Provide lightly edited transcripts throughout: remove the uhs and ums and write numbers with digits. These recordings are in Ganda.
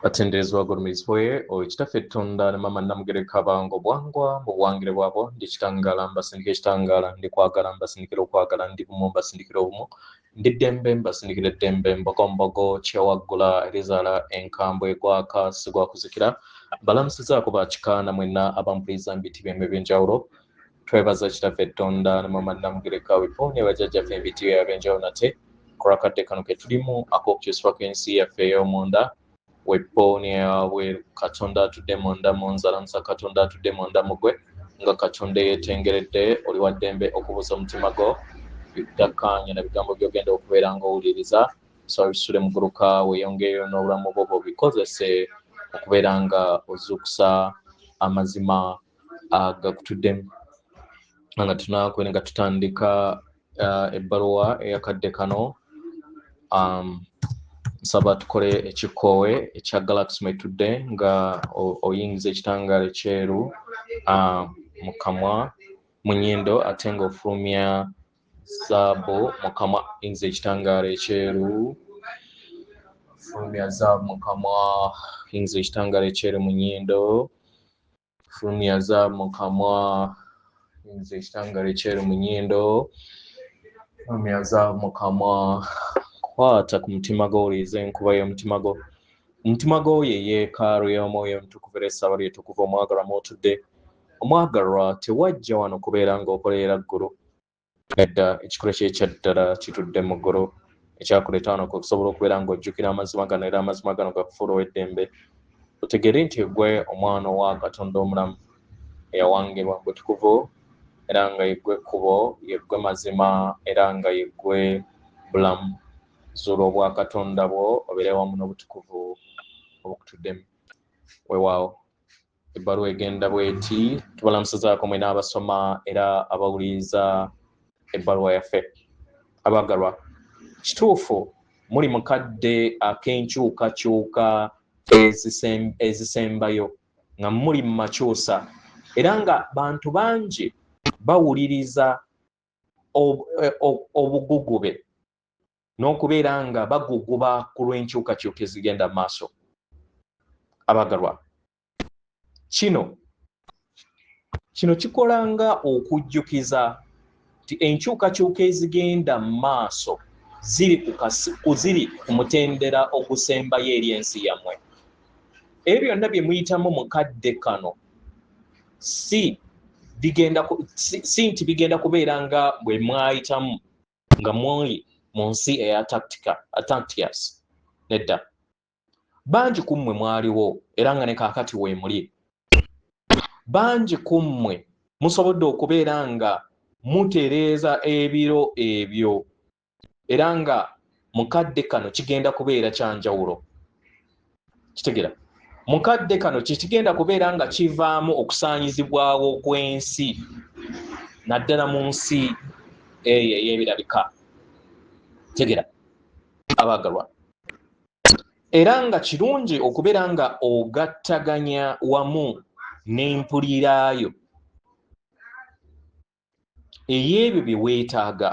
Atenderezwa gurumizwe oikitaffe Tonda ne mama Namugereka bango bwangwa mu bwangire bwabo ndi kitangala mbasindikira ekitangala ndi kwagala mbasindikira okwagala ndi bumu mbasindikira obumu ndi ddembe mbasindikira eddembe mbogombogo kyewaggula erizaala enkambwe gwaka sigwakuzikira balamusizaako bakikaana mwenna abampuliriza mu biti byemme ebyenjawulo twebaza kitaffe Tonda ne mama Namugereka wipooni bajjajjaffe mu biti byabyenjawulo nate kulakadde kano ke tulimu ak'okukyusibwa kw'ensi yaffe ey'omunda wepooni yawe Katonda atudde munda mu nzalamusa Katonda atudde munda mugwe nga Katonda yeetengeredde oli wa ddembe okubuuza omutima gwo biddakkaanya na bigambo by'ogenda okubeera ng'owuliriza so bisule muguruka weeyongereyo n'obulamu bwo bwobikozese okubeera nga ozuukusa amazima agakutuddemu nga tunakwene nga tutandika ebbaluwa eyakadde kano nsaba tukole ekikoowe ekya Galaxy mwetudde nga oyingiza ekitangaala ekyeru mu kamwa mu nnyindo ate nga ofulumya zaabu mu kamwa yingiza ekitangaala ekyeru fulumya zaabu mu kamwa yingiza ekitangaala ekyeru mu nnyindo fulumya zaabu mu kamwa yingiza ekitangaala ekyeru mu nnyindo fulumya zaabu mu kamwa kwata ku mutima gwo owulirize enkuba y'omutima gwo omutima gwo ye yeekaalu y'omwoyo omutukuvu era essaawa lyetukuva omwagalwa mwotudde omwagalwa tewajja wano kubeera ng'okoleera ggulu nedda ekikolo kyekyaddala kitudde mu ggulu ekyakuleeta wano okusobola okubeera ng'ojjukira amazima gano era amazima gano gakufuula ow'eddembe otegeere nti gwe omwana owa Katonda omulamu eyawangibwa butukuvu era nga yeggwe ekkubo yeggwe mazima era nga yeggwe bulamu zuula obwa Katonda bwo obeere wamu n'obutukuvu obukutuddemu weewaawo ebbaluwa egenda bweti tubalamusizaako mwena abasoma era abawuliriza ebbaluwa yaffe abaagalwa kituufu muli mukadde ak'enkyukakyuka ezisembayo nga muli mu makyusa era nga bantu bangi bawuliriza obugugube n'okubeera nga baguguba ku lw'enkyukakyuka ezigenda mu maaso abaagalwa kino kikola nga okujjukiza nti enkyukakyuka ezigenda mu maaso ziri ku mutendera ogusembayo eri ensi yammwe ebyo byonna bye muyitamu mukadde kano si nti bigenda kubeera nga bwe mwayitamu nga mwoli mu nsi eya Antarcticus nedda bangi ku mmwe mwaliwo era nga ne kaakati weemuli bangi ku mmwe musobodde okubeera nga mutereeza ebiro ebyo era nga mukadde kano kigenda kubeera kyanjawulo kitegera mukadde kano kigenda kubeera nga kivaamu okusaanyizibwawo kw'ensi naddala mu nsi eyo ey'ebirabika tegera abaagalwa era nga kirungi okubeera nga ogattaganya wamu n'empuliraayo ey'ebyo bye weetaaga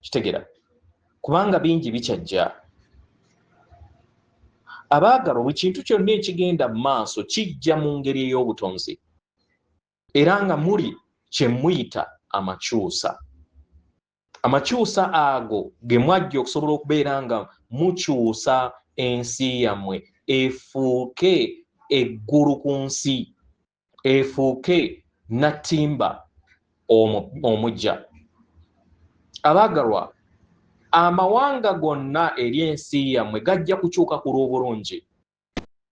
kitegera kubanga bingi bikyajja abaagalwa buli kintu kyonna ekigenda mu maaso kijja mu ngeri ey'obutonzi era nga muli kye muyita amakyusa amakyusa ago ge mwajja okusobola okubeera nga mukyusa ensi yammwe efuuke eggulu ku nsi efuuke nattimba omujja abaagalwa amawanga gonna eri ensi yammwe gajja kukyuka ku lw'obulungi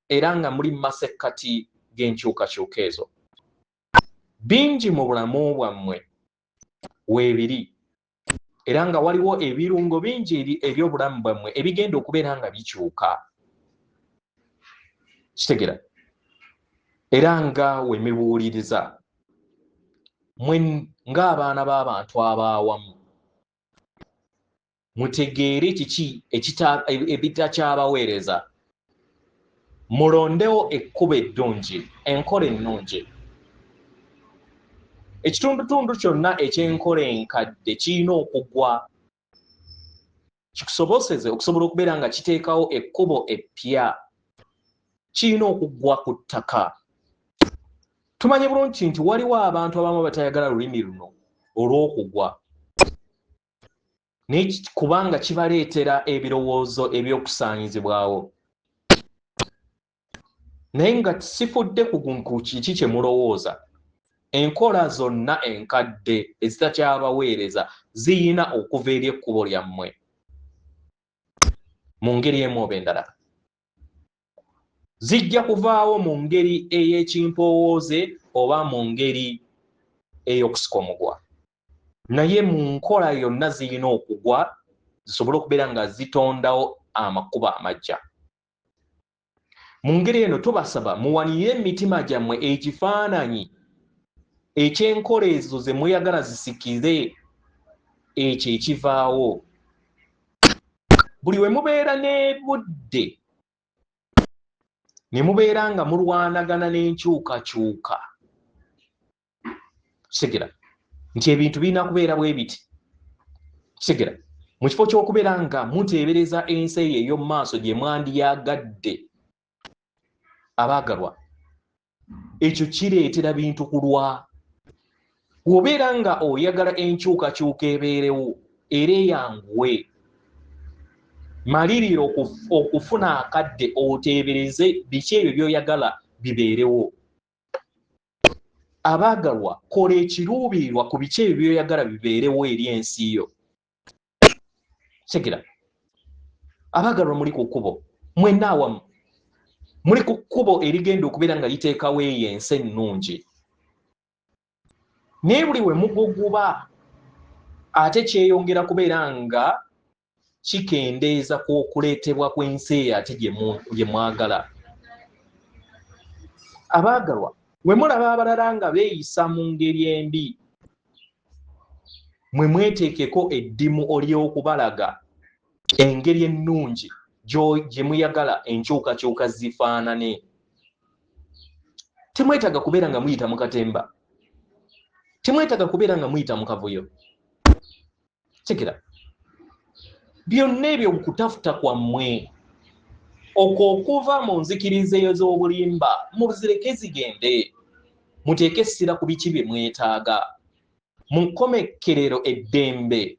era nga muli masekkati g'enkyukakyuka ezo bingi mu bulamu bwammwe weebiri era nga waliwo ebirungo bingi eby'obulamu bwammwe ebigenda okubeera nga bikyuka kitegera era nga we mibuuliriza mwe ng'abaana b'abantu ab'awamu mutegeere kiki ebitakyabaweereza mulondewo ekkubo eddungi enkola ennungi ekitundutundu kyonna eky'enkola enkadde kirina okugwa kikusoboseze okusobola okubeera nga kiteekawo ekkubo eppya kirina okuggwa ku ttaka. Tumanye bulungi nti waliwo abantu abamu batayagala lulimi luno olw'okugwa naye kubanga kibaleetera ebirowoozo eby'okusaanyizibwawo. Naye nga sifudde ku kiki kye mulowooza, enkola zonna enkadde ezitakyabaweereza ziyina okuva eri ekkubo lyammwe mu ngeri emu oba endala. Zijja kuvaawo mu ngeri ey'ekimpowooze oba mu ngeri ey'okusika omugwa. Naye mu nkola yonna zirina okugwa zisobole okubeera nga zitondawo amakubo amajja. Mu ngeri eno tubasaba muwanire emitima gyammwe ekifaananyi eky'enkola ezo ze muyagala zisikire ekyo ekivaawo. Buli we mubeera n'ebudde ne mubeera nga mulwanagana n'enkyukakyuka, kitegeera nti ebintu birina kubeera bwe biti. Kitegeera mu kifo ky'okubeera nga muteebereza ensi eyo ey'omu maaso gye mwandiyagadde, abaagalwa, ekyo kireetera bintu kulwa. Bw'obeera nga oyagala enkyukakyuka ebeerewo era eyanguwe, malirira okufuna akadde oteebereze biki ebyo by'oyagala bibeerewo. Abaagalwa, kola ekiruubirirwa ku biki ebyo by'oyagala bibeerewo eri ensi yo. Kitegeera abaagalwa, muli ku kkubo, mwenna awamu muli ku kkubo erigenda okubeera nga liteekawo eyo ensi ennungi. Naye buli we muguguba ate kyeyongera kubeera nga kikendeeza ku okuleetebwa kw'ensi eyo ate gye mwagala. Abaagalwa, we mulaba abalala nga beeyisa mu ngeri embi, mwe mweteekeko eddimu oly'okubalaga engeri ennungi gye muyagala enkyukakyuka zifaanane. Temwetaaga kubeera nga muyita mu katemba, temwetaaga kubeera nga muyita mu kavuyo. Kitegeera byonna ebyo kutafuta kwammwe okwo okuva mu nzikiriza ez'obulimba muzireke zigende, muteeke essira ku biki bye mwetaaga. Mu nkomekerero eddembe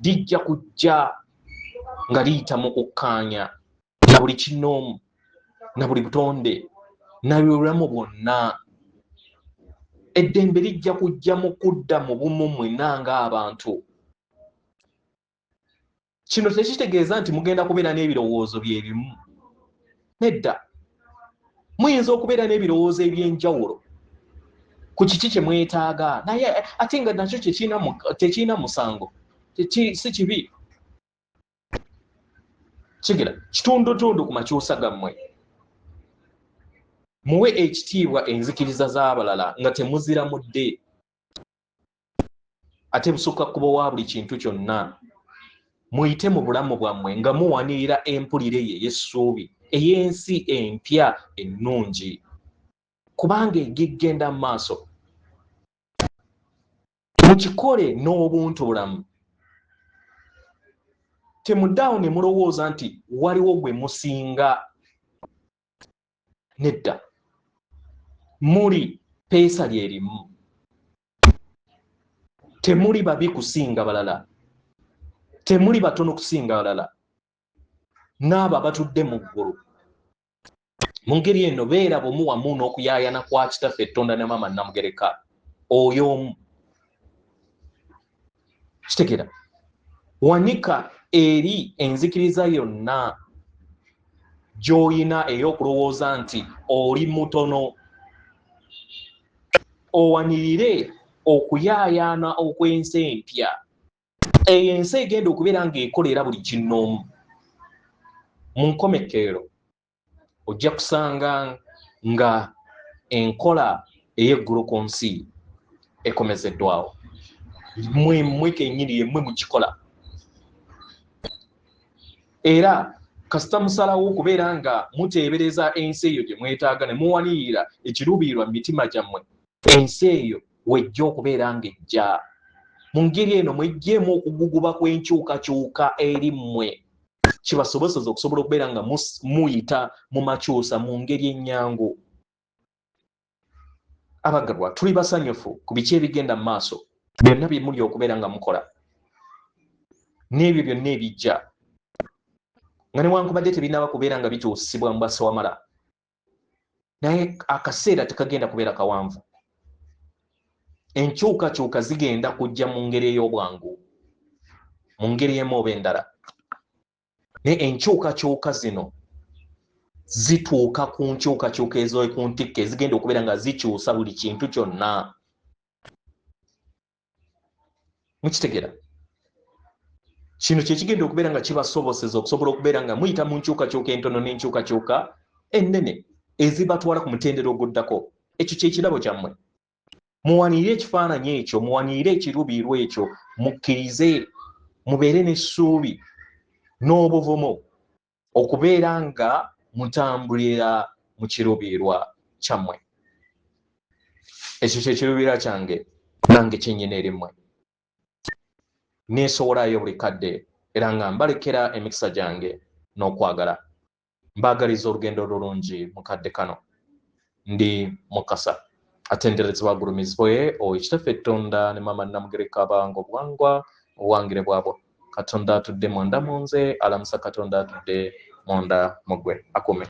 lijja kujja nga liyita mu kukkaanya na buli kinoomu na buli butonde na byobulamu bwonna. Eddembe lijja kujja mu kudda mu bumu mwenna ng'abantu. Kino tekitegeeza nti mugenda kubeera n'ebirowoozo bye bimu. Nedda, muyinza okubeera n'ebirowoozo eby'enjawulo ku kiki kye mwetaaga, naye ate nga nakyo tekiina musango, si kibi. Kitegeera kitundutundu ku makyusa gammwe. Muwe ekitiibwa enzikiriza z'abalala nga temuziramudde, ate busukka kkubo wa buli kintu kyonna. Muyite mu bulamu bwammwe nga muwanirira empulire ye y'essuubi ey'ensi empya ennungi, kubanga egigenda mu maaso. Mukikole n'obuntu bulamu. Temuddaawo ne mulowooza nti waliwo gwe musinga. Nedda, muli peesa lyerimu, temuli babi kusinga balala, temuli batono kusinga balala, n'abo abatudde mu ggulu. Mu ngeri eno beera bumu wamu n'okuyaayana kwa Kitaffe Ettonda ne Maama Namugereka oyo omu. Kitegeera wanika eri enzikiriza yonna gy'oyina ey'okulowooza nti oli mutono, owanirire okuyaayaana okw'ensi empya. Eyo ensi egenda okubeera ng'ekolera buli kinoomu. Mu nkomekerero ojja kusanga nga enkola ey'eggulu ku nsi ekomezeddwawo. Mmwe kennyini mmwe mukikola. Era kasita musalawo okubeera nga muteebereza ensi eyo gye mwetaaga ne muwanirira ekiruubirirwa mu mitima gyammwe, ensi eyo wejja okubeera ng'ejja. mu ngeri eno mweggyemu okuguguba kw'enkyukakyuka eri mmwe kibasobozesa okusobola okubeera nga muyita mu makyusa mu ngeri ennyangu. Abaggalwa tuli basanyufu ku biki ebigenda mu maaso byonna bye muli okubeera nga mukola n'ebyo byonna ebijja nga newankubadde tebinaba kubeera nga bikyusibwa mu Basawamala, naye akaseera tekagenda kubeera kawanvu. Enkyukakyuka zigenda kujja mu ngeri ey'obwangu, mu ngeri emu oba endala, naye enkyukakyuka zino zituuka ku nkyukakyuka ku ntikko ezigenda okubeera nga zikyusa buli kintu kyonna. Mukitegeera? Kino kye kigenda okubeera nga kibasoboseza okusobola okubeera nga muyita mu nkyukakyuka entono n'enkyukakyuka ennene ezibatwala ku mutendera oguddako. Ekyo kye kirabo kyammwe. Muwaniire ekifaananyi ekyo, muwaniire ekiruubiirwa ekyo, mukkirize, mubeere n'essuubi n'obuvumu okubeera nga mutambulira mu kiruubiirwa kyammwe. Ekyo kye kiruubiirwa kyange nange kyennyini eri mmwe. Neesowolayo buli kadde era nga mbalekera emikisa gyange n'okwagala. Mbaagaliza olugendo olulungi mu kadde kano. Ndi Mukasa atenderezebwa agulumizibwe Kitaffe Tonda ne Maama Namugereka abanga obuwangwa obuwangire bwabwo. Katonda atudde munda mu nze, alamusa Katonda atudde munda mu ggwe. Akume.